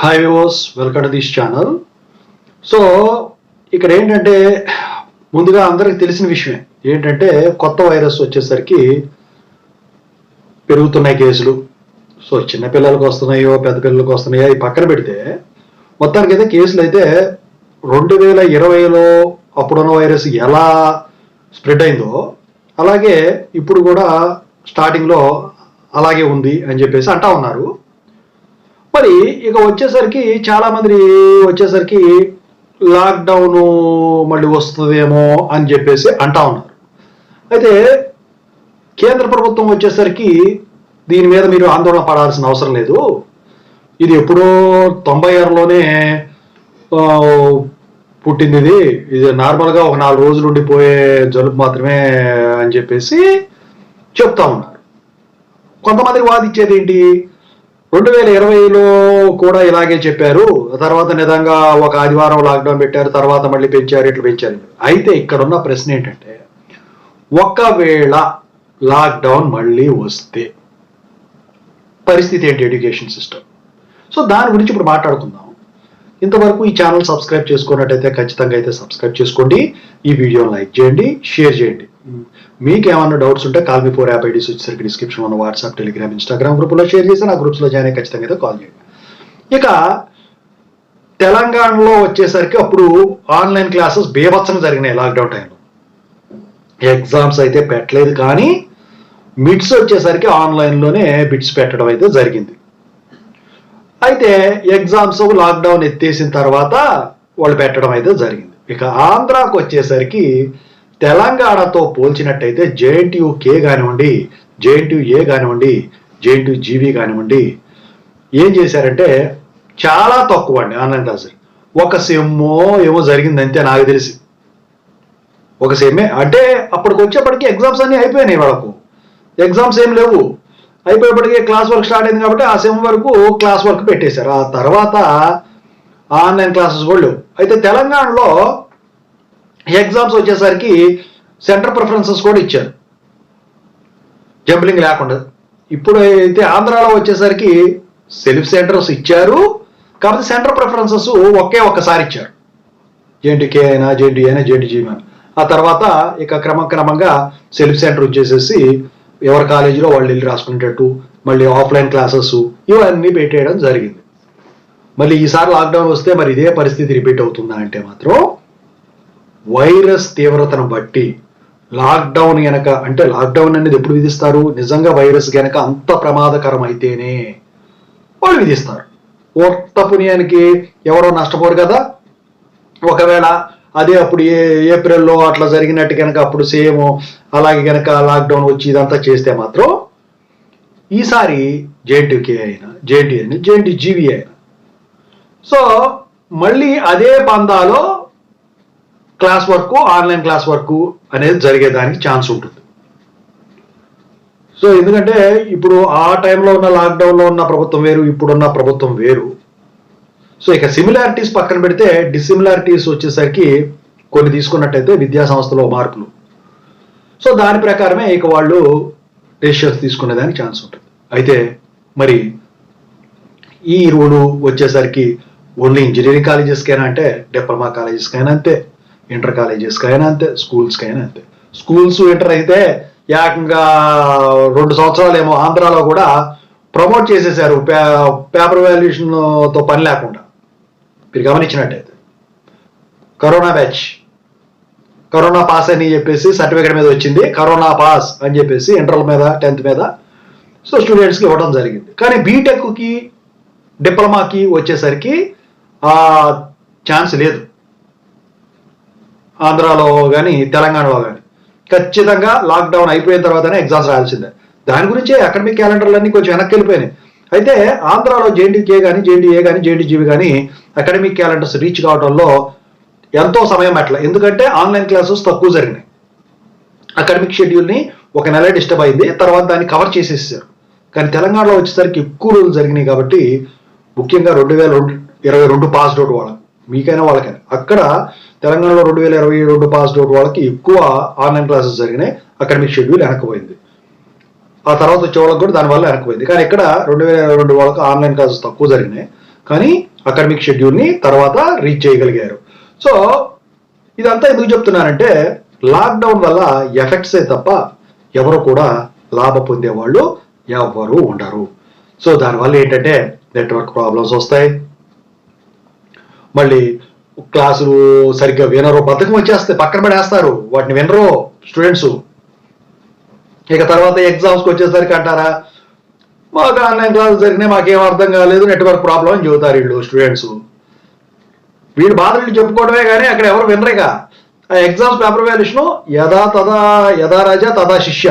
Hi viewers, welcome to this channel. So ఇక్కడ ఏంటంటే ముందుగా అందరికి తెలిసిన విషయమే ఏంటంటే కొత్త వైరస్ వచ్చేసరికి పెరుగుతున్నాయి కేసులు. సో చిన్నపిల్లలకు వస్తున్నాయో పెద్ద పిల్లలకు వస్తున్నాయో ఈ పక్కన పెడితే మొత్తానికి అయితే కేసులు అయితే 2020లో అప్పుడున్న వైరస్ ఎలా స్ప్రెడ్ అయిందో అలాగే ఇప్పుడు కూడా స్టార్టింగ్లో అలాగే ఉంది అని చెప్పేసి అంటా ఉన్నారు. మరి ఇక వచ్చేసరికి చాలా మంది లాక్డౌన్ మళ్ళీ వస్తుందేమో అని చెప్పేసి అంటా ఉన్నారు. అయితే కేంద్ర ప్రభుత్వం వచ్చేసరికి దీని మీద మీరు ఆందోళన పడాల్సిన అవసరం లేదు, ఇది ఎప్పుడో 96లోనే పుట్టింది, ఇది నార్మల్గా ఒక 4 రోజులు ఉండిపోయే జలుబు మాత్రమే అని చెప్పేసి చెప్తా ఉన్నారు. కొంతమంది వాదించేది ఏంటి, 2020లో కూడా ఇలాగే చెప్పారు, తర్వాత నిజంగా ఒక ఆదివారం లాక్డౌన్ పెట్టారు, తర్వాత మళ్ళీ పెంచారు, ఇట్లా పెంచారు. అయితే ఇక్కడ ఉన్న ప్రశ్న ఏంటంటే ఒకవేళ లాక్డౌన్ మళ్ళీ వస్తే పరిస్థితి ఏంటి ఎడ్యుకేషన్ సిస్టమ్? సో దాని గురించి ఇప్పుడు మాట్లాడుకుందాం. ఇంతవరకు ఈ ఛానల్ సబ్స్క్రైబ్ చేసుకున్నట్టయితే ఖచ్చితంగా అయితే సబ్స్క్రైబ్ చేసుకోండి, ఈ వీడియోని లైక్ చేయండి, షేర్ చేయండి. మీకు ఏమన్నా డౌట్స్ ఉంటే కాల్ మీ 4 యాప్ ఐడీస్ వచ్చేసరికి డిస్క్రిప్షన్ ఉన్న వాట్సాప్, టెలిగ్రామ్, ఇన్స్టాగ్రామ్ గ్రూపులో షేర్ చేసి ఆ గ్రూప్స్లో జాయిన్ అయ్యి ఖచ్చితంగా అయితే కాల్ చేయండి. ఇక తెలంగాణలో వచ్చేసరికి అప్పుడు ఆన్లైన్ క్లాసెస్ బేభత్సంగా జరిగినాయి. లాక్డౌన్ టైంలో ఎగ్జామ్స్ అయితే పెట్టలేదు, కానీ మిడ్స్ వచ్చేసరికి ఆన్లైన్లోనే బిట్స్ పెట్టడం అయితే జరిగింది. అయితే ఎగ్జామ్స్ లాక్డౌన్ ఎత్తేసిన తర్వాత వాళ్ళు పెట్టడం అయితే జరిగింది. ఇక ఆంధ్రాకు వచ్చేసరికి తెలంగాణతో పోల్చినట్టయితే JNTU-K కానివ్వండి, JNTU-A కానివ్వండి, JNTU-GV కానివ్వండి ఏం చేశారంటే చాలా తక్కువ అండి ఆన్లైన్ క్లాసులు. ఒక సెమ్మో ఏమో జరిగింది అంతే నాకు తెలిసి, ఒక సెమ్మే. అంటే అప్పటికి వచ్చేప్పటికి ఎగ్జామ్స్ అన్నీ అయిపోయినాయి, వాళ్ళకు ఎగ్జామ్స్ ఏం లేవు, అయిపోయేప్పటికీ క్లాస్ వర్క్ స్టార్ట్ అయింది కాబట్టి ఆ సెమ్ వరకు క్లాస్ వర్క్ పెట్టేశారు. ఆ తర్వాత ఆన్లైన్ క్లాసెస్ కూడా లేవు. అయితే తెలంగాణలో ఎగ్జామ్స్ వచ్చేసరికి సెంటర్ ప్రిఫరెన్సెస్ కూడా ఇచ్చారు, జంబ్లింగ్ లేకుండా. ఇప్పుడు అయితే ఆంధ్రాలో వచ్చేసరికి సెల్ఫ్ సెంటర్స్ ఇచ్చారు, కాబట్టి సెంటర్ ప్రిఫరెన్సెస్ ఒక్కసారి ఇచ్చారు. JNTU-K అయినా, JNTU అయినా, JNTU-GV అయినా. ఆ తర్వాత ఇక క్రమంగా సెల్ఫ్ సెంటర్ వచ్చేసేసి ఎవరి కాలేజీలో వాళ్ళు వెళ్ళి రాసుకునేటట్టు మళ్ళీ ఆఫ్లైన్ క్లాసెస్ ఇవన్నీ పెట్టేయడం జరిగింది. మళ్ళీ ఈసారి లాక్డౌన్ వస్తే మరి ఇదే పరిస్థితి రిపీట్ అవుతుందా అంటే మాత్రం వైరస్ తీవ్రతను బట్టి లాక్డౌన్ గనక, అంటే లాక్డౌన్ అనేది ఎప్పుడు విధిస్తారు, నిజంగా వైరస్ గనక అంత ప్రమాదకరం అయితేనే వాళ్ళు విధిస్తారు. ఒక్క పుణ్యానికి ఎవరో నష్టపోరు కదా. ఒకవేళ అదే అప్పుడు ఏప్రిల్లో అట్లా జరిగినట్టు కనుక అప్పుడు సేమ్ అలాగే కనుక లాక్డౌన్ వచ్చి ఇదంతా చేస్తే మాత్రం ఈసారి JNTU-K అయినా, JNTU అయినా, JNTU-GV అయినా సో మళ్ళీ అదే పందాలో class work, online class work అనేది జరిగేదానికి ఛాన్స్ ఉంటుంది. సో ఎందుకంటే ఇప్పుడు ఆ టైంలో ఉన్న లాక్డౌన్లో ఉన్న ప్రభుత్వం వేరు, ఇప్పుడున్న ప్రభుత్వం వేరు. సో ఇక సిమిలారిటీస్ పక్కన పెడితే డిసిమిలారిటీస్ వచ్చేసరికి కొన్ని తీసుకున్నట్టయితే విద్యా సంస్థలో మార్పులు, సో దాని ప్రకారమే ఇక వాళ్ళు డెసిషన్స్ తీసుకునేదానికి ఛాన్స్ ఉంటుంది. అయితే మరి ఈ రూలు వచ్చేసరికి ఓన్లీ ఇంజనీరింగ్ కాలేజెస్కైనా అంటే డిప్లొమా కాలేజెస్కైనా అంతే, ఇంటర్ కాలేజెస్కైనా అంతే, స్కూల్స్కైనా అంతే. స్కూల్స్ ఇంటర్ అయితే ఏకంగా 2 సంవత్సరాలు ఏమో ఆంధ్రాలో కూడా ప్రమోట్ చేసేసారు, పేపర్ వాల్యుయేషన్తో పని లేకుండా. మీరు గమనించినట్టయితే కరోనా బ్యాచ్, కరోనా పాస్ అని చెప్పేసి సర్టిఫికేట్ మీద వచ్చింది, కరోనా పాస్ అని చెప్పేసి ఇంటర్ల మీద 10th మీద సో స్టూడెంట్స్కి ఇవ్వడం జరిగింది. కానీ బీటెక్కి, డిప్లొమాకి వచ్చేసరికి ఆ ఛాన్స్ లేదు. ఆంధ్రాలో కానీ తెలంగాణలో కానీ ఖచ్చితంగా లాక్డౌన్ అయిపోయిన తర్వాతనే ఎగ్జామ్స్ రాయాల్సిందే. దాని గురించే అకాడమిక్ క్యాలెండర్లన్నీ కొంచెం వెనక్కి వెళ్ళిపోయినాయి. అయితే ఆంధ్రాలో JNTU-K కానీ, JNTU-A కానీ, JNTU-GV కానీ అకాడమిక్ క్యాలెండర్స్ రీచ్ కావడంలో ఎంతో సమయం అట్లా, ఎందుకంటే ఆన్లైన్ క్లాసెస్ తక్కువ జరిగినాయి. అకాడమిక్ షెడ్యూల్ని ఒక నెల డిస్టర్బ్ అయింది, తర్వాత దాన్ని కవర్ చేసేసారు. కానీ తెలంగాణలో వచ్చేసరికి ఎక్కువ రోజులు జరిగినాయి కాబట్టి ముఖ్యంగా 2022 పాస్డ్ అవుట్ వాళ్ళకి, మీకైనా వాళ్ళకైనా, అక్కడ తెలంగాణలో 2022 పాస్డ్ అవుట్ వాళ్ళకి ఎక్కువ ఆన్లైన్ క్లాసెస్ జరిగినాయి, అకాడమిక్ షెడ్యూల్ వెనక్కిపోయింది. ఆ తర్వాత వచ్చే వాళ్ళకి కూడా దానివల్ల వెనక్కిపోయింది. కానీ ఇక్కడ 2022 వాళ్ళకి ఆన్లైన్ క్లాసెస్ తక్కువ జరిగినాయి కానీ అకాడమిక్ షెడ్యూల్ని తర్వాత రీచ్ చేయగలిగారు. సో ఇదంతా ఎందుకు చెప్తున్నానంటే లాక్డౌన్ వల్ల ఎఫెక్ట్సే తప్ప ఎవరు కూడా లాభ పొందేవాళ్ళు ఎవరు ఉండరు. సో దానివల్ల ఏంటంటే నెట్వర్క్ ప్రాబ్లమ్స్ వస్తాయి, మళ్ళీ క్లాసులు సరిగ్గా వినరు, బద్ధకం వచ్చేస్తే పక్కన పడేస్తారు, వాటిని వినరు స్టూడెంట్స్. ఇక తర్వాత ఎగ్జామ్స్కి వచ్చేసరికి అంటారా మాకు ఆన్లైన్ క్లాసులు జరిగినాయి, మాకేం అర్థం కాలేదు, నెట్వర్క్ ప్రాబ్లం అని చెబుతారు వీళ్ళు స్టూడెంట్స్. వీళ్ళు బాధలు చెప్పుకోవడమే కానీ అక్కడ ఎవరు వినరేగా. ఆ ఎగ్జామ్స్ పేపర్ వాల్యుయేషన్ యథా రాజా తథా శిష్య.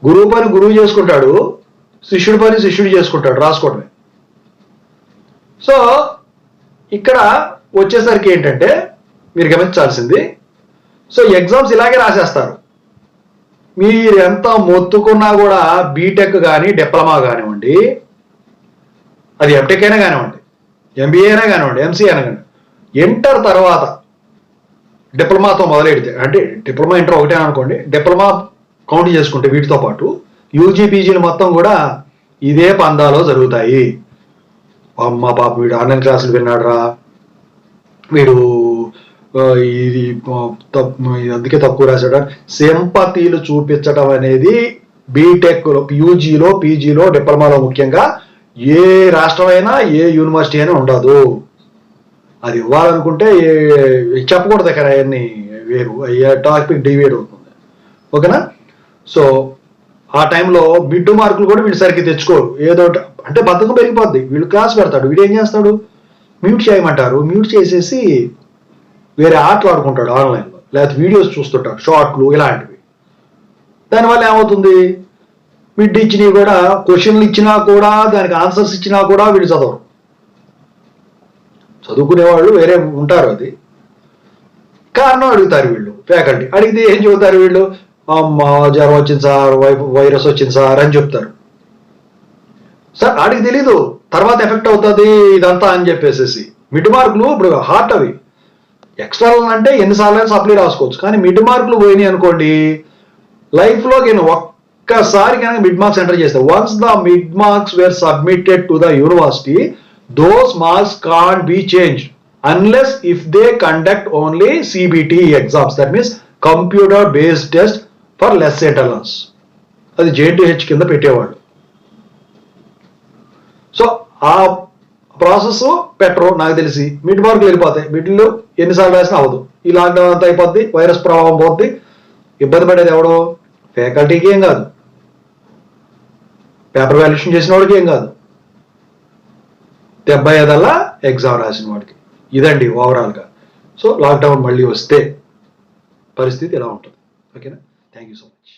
గురువు పని గురువు చేసుకుంటాడు, శిష్యుడి పని శిష్యుడు చేసుకుంటాడు రాసుకోవడమే. సో ఇక్కడ వచ్చేసరికి ఏంటంటే మీరు గమనించాల్సింది, సో ఎగ్జామ్స్ ఇలాగే రాసేస్తారు. మీరు ఎంత మొత్తుకున్నా కూడా బీటెక్ కానీ డిప్లొమా కానివ్వండి, అది ఎంటెక్ అయినా కానివ్వండి, ఎంబీఏ అయినా కానివ్వండి, ఎంసీఏ అయినా కానివ్వండి, ఇంటర్ తర్వాత డిప్లొమాతో మొదలెడితే, అంటే డిప్లొమా ఇంటర్ ఒకటే అనుకోండి, డిప్లొమా కౌంట్ చేసుకుంటే వీటితో పాటు యూజీ పీజీలు మొత్తం కూడా ఇదే పందాలో జరుగుతాయి. అమ్మ పాప వీడు ఆన్లైన్ క్లాసులు విన్నాడురా, వీడు ఇది అందుకే తక్కువ రాశాడు, సింపతీలు చూపించడం అనేది బీటెక్లో, యూజీలో, పీజీలో, డిప్లొమాలో ముఖ్యంగా ఏ రాష్ట్రమైనా ఏ యూనివర్సిటీ అయినా ఉండదు. అది ఇవ్వాలనుకుంటే చెప్పకూడదు ఇక్కడ, అవన్నీ వేరు, టాపిక్ డివైడ్ అవుతుంది. ఓకేనా? సో ఆ టైంలో మిడ్ మార్కులు కూడా వీళ్ళు సరిగ్గా తెచ్చుకోరు, ఏదో అంటే బద్ధకం పెరిగిపోద్ది. వీళ్ళు క్లాస్ పెడతాడు, వీడు ఏం చేస్తాడు, మ్యూట్ చేయమంటారు, మ్యూట్ చేసేసి వేరే ఆటలు ఆడుకుంటాడు ఆన్లైన్లో, లేకపోతే వీడియోస్ చూస్తుంటాడు, షార్ట్లు ఇలాంటివి. దానివల్ల ఏమవుతుంది, మిడ్ ఇచ్చినవి కూడా, క్వశ్చన్లు ఇచ్చినా కూడా, దానికి ఆన్సర్స్ ఇచ్చినా కూడా వీళ్ళు చదవరు. చదువుకునే వాళ్ళు వేరే ఉంటారు, అది కారణం అడుగుతారు వీళ్ళు. ఫ్యాకల్టీ అడిగితే ఏం చెబుతారు వీళ్ళు, అమ్మ జ్వరం వచ్చింది సార్, వైరస్ వచ్చింది సార్ అని చెప్తారు. సార్ ఆడికి తెలీదు తర్వాత ఎఫెక్ట్ అవుతుంది ఇదంతా అని చెప్పేసి. మిడ్ మార్కులు ఇప్పుడు హార్ట్ అవి, ఎక్స్టర్నల్ అంటే ఎన్నిసార్లు సప్లై రాసుకోవచ్చు, కానీ మిడ్ మార్కులు పోయినాయి అనుకోండి లైఫ్లో నేను ఒక్కసారి కనుక మిడ్ మార్క్స్ ఎంటర్ చేస్తే, once the mid marks were submitted to the university, those marks can't be changed unless if they conduct only CBT exams, that means computer based test for less internals. అది JTH కింద పెట్టేవాళ్ళు. So ఆ process పెట్టరు నాకు తెలిసి, mid మార్కులు వెళ్ళిపోతాయి, మిడ్లు ఎన్నిసార్లు రాసినా అవ్వదు, ఈ లాక్డౌన్ అంతా అయిపోద్ది, వైరస్ ప్రభావం పోద్ది. ఇబ్బంది పడేది ఎవడో, ఫ్యాకల్టీకి ఏం కాదు, పేపర్ వాల్యుయేషన్ చేసిన వాడికి ఏం కాదు, 75 ఎగ్జామ్ రాసిన వాడికి. ఇదండి ఓవరాల్గా. సో లాక్డౌన్ మళ్ళీ వస్తే పరిస్థితి ఎలా ఉంటుంది. ఓకేనా? Thank you so much.